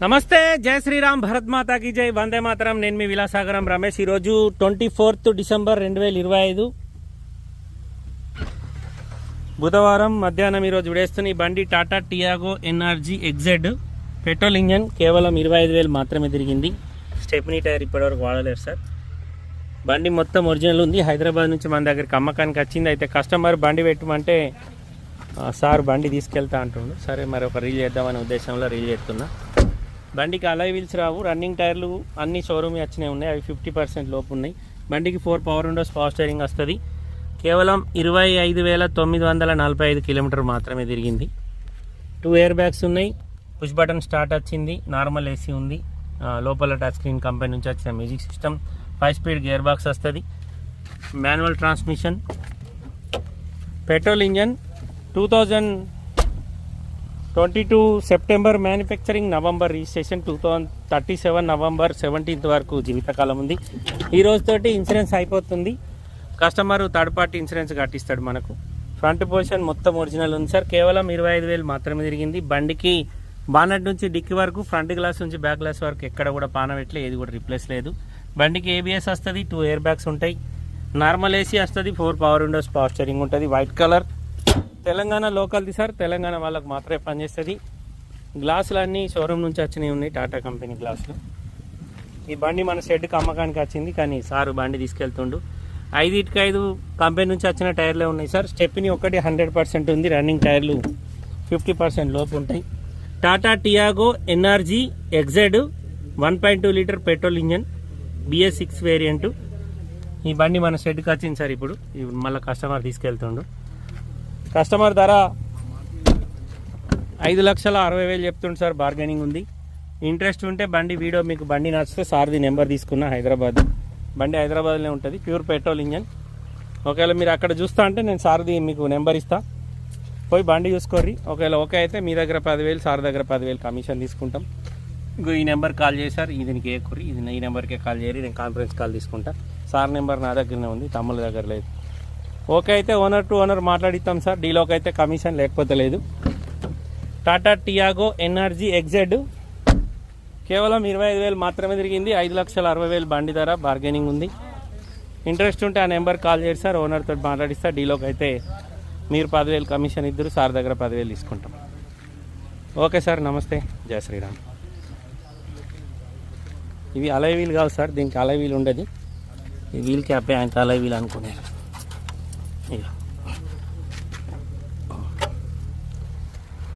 నమస్తే, జై శ్రీరామ్, భరత్ మాతాకి జై, వందే మాతరం. నేను మీ విలాసాగరం రమేష్. ఈరోజు 24 డిసెంబర్ 2025 బుధవారం మధ్యాహ్నం. ఈరోజు విడేస్తున్న ఈ బండి Tata Tiago NRG XZ petrol engine. కేవలం 25,000 మాత్రమే తిరిగింది. స్టెప్నీ టైర్ ఇప్పటివరకు వాడలేరు సార్. బండి మొత్తం ఒరిజినల్ ఉంది. హైదరాబాద్ నుంచి మన దగ్గరికి అమ్మకానికి వచ్చింది. అయితే కస్టమర్ బండి పెట్టమంటే సార్ బండి తీసుకెళ్తా అంటుండు. సరే, మరి ఒక రీల్ చేద్దామనే ఉద్దేశంలో రీల్ చేస్తున్నా. బండికి అలాయ్ వీల్స్ రావు, రన్నింగ్ టైర్లు అన్ని షోరూమ్ వచ్చినాయి ఉన్నాయి. అవి 50% లోపు ఉన్నాయి. బండికి 4 పవర్ విండోస్, పవర్ స్టీరింగ్ వస్తుంది. కేవలం 25,945 కిలోమీటర్ మాత్రమే తిరిగింది. 2 ఎయిర్ బ్యాగ్స్ ఉన్నాయి. పుష్ బటన్ స్టార్ట్ వచ్చింది. నార్మల్ ఏసీ ఉంది. లోపల టచ్ స్క్రీన్ కంపెనీ నుంచి వచ్చిన music system. 5 speed gear box వస్తుంది. Manual transmission. Petrol engine. 2022 September manufacturing, November registration. 2037 November 17 వరకు జీవితకాలం ఉంది. ఈ రోజుతోటి ఇన్సూరెన్స్ అయిపోతుంది. కస్టమర్ థర్డ్ పార్టీ ఇన్సూరెన్స్ కట్టిస్తాడు మనకు. ఫ్రంట్ పొజిషన్ మొత్తం ఒరిజినల్ ఉంది సార్. కేవలం 25,000 మాత్రమే తిరిగింది. బండికి బానెట్ నుంచి డిక్కి వరకు, ఫ్రంట్ గ్లాస్ నుంచి బ్యాక్ గ్లాస్ వరకు ఎక్కడ కూడా పానవెట్లే, ఏది కూడా రిప్లేస్ లేదు. బండికి ఏబిఎస్ వస్తుంది. 2 ఎయిర్ బ్యాగ్స్ ఉంటాయి. నార్మల్ ఏసీ వస్తుంది. 4 పవర్ విండోస్, పవర్ స్టీరింగ్ ఉంటుంది. White colour. తెలంగాణ లోకల్ది సార్. తెలంగాణ వాళ్ళకి మాత్రమే పనిచేస్తుంది. గ్లాసులు అన్నీ షోరూమ్ నుంచి వచ్చినవి ఉన్నాయి, టాటా కంపెనీ గ్లాసులు. ఈ బండి మన షెడ్కి అమ్మకానికి వచ్చింది, కానీ సారు బండి తీసుకెళ్తుండు. 5 కంపెనీ నుంచి వచ్చిన టైర్లే ఉన్నాయి సార్. స్టెప్ని ఒకటి 100% ఉంది. రన్నింగ్ టైర్లు 50% లోపు ఉంటాయి. Tata Tiago NRG XZ 1.2 litre petrol engine, BS6 variant. ఈ బండి మన షెడ్కి వచ్చింది సార్. ఇప్పుడు మళ్ళీ కస్టమర్ తీసుకెళ్తుండు. కస్టమర్ ధర 5,60,000 చెప్తుండు సార్. బార్గెనింగ్ ఉంది. ఇంట్రెస్ట్ ఉంటే బండి వీడియో మీకు బండి నచ్చితే సార్ది నెంబర్ తీసుకున్నా. హైదరాబాద్ బండి హైదరాబాద్లో ఉంటుంది. Pure petrol engine. ఒకవేళ మీరు అక్కడ చూస్తా అంటే నేను సార్ది మీకు నెంబర్ ఇస్తా, పోయి బండి చూసుకోర్రి. ఒకవేళ ఓకే అయితే మీ దగ్గర 10,000, సార్ దగ్గర 10,000 కమిషన్ తీసుకుంటాం. ఈ నెంబర్ కాల్ చేశారు. దీనికి ఏ కుర్రి, ఇది ఈ నెంబర్కే కాల్ చేయరు. నేను కాన్ఫరెన్స్ కాల్ తీసుకుంటా. సార్ నెంబర్ నా దగ్గరనే ఉంది, తమ్ముళ్ళ దగ్గర లేదు. ఓకే అయితే ఓనర్ టు ఓనర్ మాట్లాడిస్తాం సార్. డీలోకి అయితే కమిషన్, లేకపోతే లేదు. టాటా టియాగో ఎన్ఆర్జీ ఎగ్జెడ్ కేవలం 25,000 మాత్రమే తిరిగింది. 5,60,000 బండి ధర. బార్గెనింగ్ ఉంది. ఇంట్రెస్ట్ ఉంటే ఆ నెంబర్ కాల్ చేసి సార్, ఓనర్తో మాట్లాడిస్తా. డీలోకి అయితే మీరు 10,000 కమిషన్ ఇద్దరు, సార్ దగ్గర 10,000 తీసుకుంటాం. ఓకే సార్, నమస్తే, జై శ్రీరామ్. ఇవి అలాయ్ వీల్ కావు సార్. దీనికి అలాయ్ వీల్ ఉండదు. ఈ వీల్ క్యాపే ఆయన అలాయ్ వీల్ అనుకునేది. ఇక